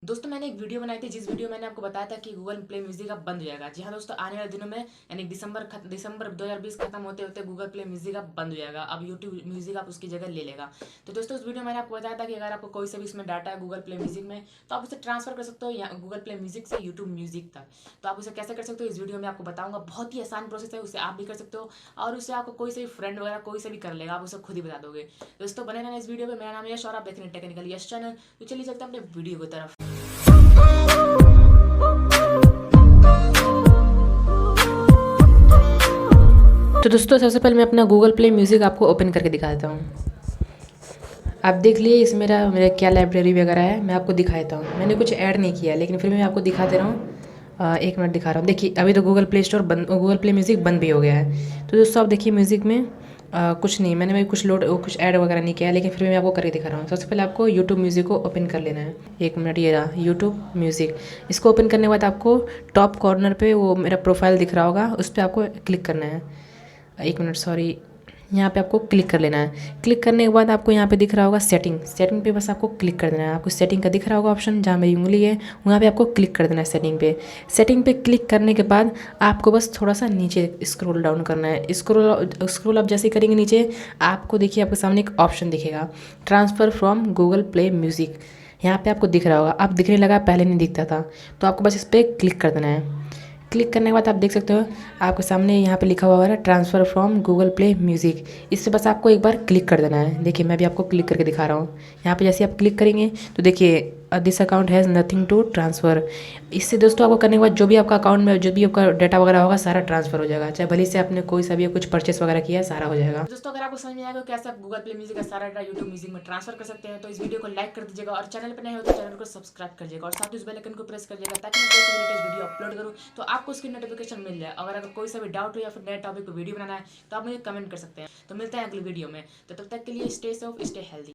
दोस्तों मैंने एक वीडियो बनाई थी जिस वीडियो में मैंने आपको बताया था कि गूगल प्ले म्यूजिक अब बंद हो जाएगा। जी हाँ दोस्तों, आने वाले दिनों में यानी दिसंबर 2020 खत्म होते होते गूगल प्ले म्यूजिक अब बंद हो जाएगा। अब यूट्यूब म्यूजिक आप उसकी जगह ले लेगा। तो दोस्तों उस वीडियो में मैंने आपको बताया था कि अगर आपको कोई सा भी इसमें डाटा है गूगल प्ले म्यूजिक में तो आप उसे ट्रांसफर कर सकते हो या गूगल प्ले म्यूजिक से यूट्यूब म्यूजिक तक। तो आप उसे कैसे कर सकते हो इस वीडियो में आपको बताऊंगा। बहुत ही आसान प्रोसेस है, उसे आप भी कर सकते हो और उसे आपको कोई से भी फ्रेंड वगैरह कोई से भी कर लेगा, आप उसे खुद ही बता दोगे। दोस्तों बने रहना इस वीडियो में। मेरा नाम यश और आप देख रहे हैं टेक्निकल यश चैनल। तो चलिए चलते हैं अपने वीडियो की तरफ। तो दोस्तों सबसे पहले मैं अपना गूगल प्ले म्यूज़िक आपको ओपन करके दिखा देता हूँ। आप देख लिए इस मेरा क्या लाइब्रेरी वगैरह है, मैं आपको दिखा देता हूँ। मैंने कुछ ऐड नहीं किया लेकिन फिर मैं आपको दिखा दे रहा हूँ। एक मिनट दिखा रहा हूँ। देखिए अभी तो गूगल प्ले म्यूज़िक बंद भी हो गया है। तो दोस्तों आप देखिए म्यूज़िक में कुछ नहीं, मैंने कुछ ऐड वगैरह नहीं किया लेकिन फिर मैं आपको करके दिखा रहा हूँ। सबसे पहले आपको यूट्यूब म्यूज़िक को ओपन कर लेना है। एक मिनट, ये रहा यूट्यूब म्यूज़िक। इसको ओपन करने के बाद आपको टॉप कॉर्नर पे वो मेरा प्रोफाइल दिख रहा होगा, उस पर आपको क्लिक करना है। एक मिनट सॉरी, यहाँ पे आपको क्लिक कर लेना है। क्लिक करने के बाद आपको यहाँ पे दिख रहा होगा सेटिंग पे बस आपको क्लिक कर देना है। आपको सेटिंग का दिख रहा होगा ऑप्शन, जहाँ मेरी उंगली है वहाँ पे आपको क्लिक कर देना है सेटिंग पे क्लिक करने के बाद आपको बस थोड़ा सा नीचे स्क्रॉल डाउन करना है। स्क्रॉल आप जैसे करेंगे नीचे आपको देखिए आपके सामने एक ऑप्शन दिखेगा, transfer from Google play music. यहाँ पे आपको दिख रहा होगा, अब दिखने लगा, पहले नहीं दिखता था। तो आपको बस इस पर क्लिक कर देना है। क्लिक करने के बाद आप देख सकते हो आपके सामने यहाँ पे लिखा हुआ है transfer from Google play music. इससे बस आपको एक बार क्लिक कर देना है। देखिए मैं भी आपको क्लिक करके दिखा रहा हूँ। यहाँ पे जैसे आप क्लिक करेंगे तो देखिए this account has nothing to transfer. इससे दोस्तों आपको करने के बाद जो भी आपका अकाउंट में जो भी आपका डाटा वगैरह होगा सारा ट्रांसफ़र हो जाएगा। चाहे भले से आपने कोई सा भी कुछ परचेस वगैरह किया है सारा हो जाएगा। दोस्तों अगर आपको समझ में आएगा कैसे आप गूगल प्ले म्यूजिक का सारा डाटा यूट्यूब म्यूजिक में ट्रांसफर कर सकते हैं तो इस वीडियो को लाइक कर दीजिएगा और चैनल पर नए हो तो चैनल को सब्सक्राइब कर दीजिएगा और साथ ही उस बेल आइकन को प्रेस कर दीजिएगा ताकि मैं कोई सी लेटेस्ट वीडियो अपलोड करूँ तो आपको उसकी नोटिफिकेशन मिल जाए। अगर कोई सा भी डाउट हो या फिर नए टॉपिक पर वीडियो बनाना है तो आप मुझे कमेंट कर सकते हैं। तो मिलते हैं अगली वीडियो में, तो तब तक के लिए स्टे सेफ, स्टे हेल्दी।